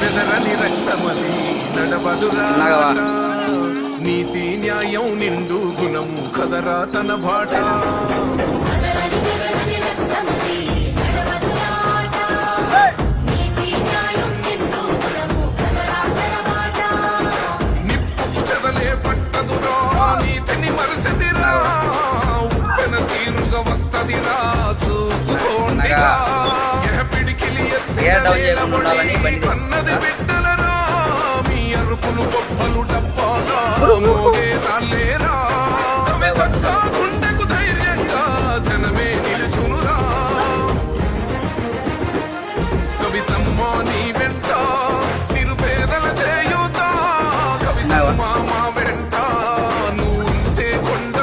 బెదరని రక్తమది నడవదురా నీతి న్యాయం నిండు గుణము కదరా తన బాట నిప్పు చెదలే పట్టదురా నీతిని మరసదిరా ఉప్పెన తీరుగా వస్తదిరా చూసుకోండిగా పిడికిలి ఎన్నది బిడ్డలరా మీ అరుపులు గొప్పలు డబ్బాలా మోగే రాలేరా గుండెకు ధైర్యంగా జనమే నిలుచునురా కవితమ్మ నీ వెంట నిరుపేదల చేయుతా కవితమ్మ మా వెంట నువ్వుంటే కొండ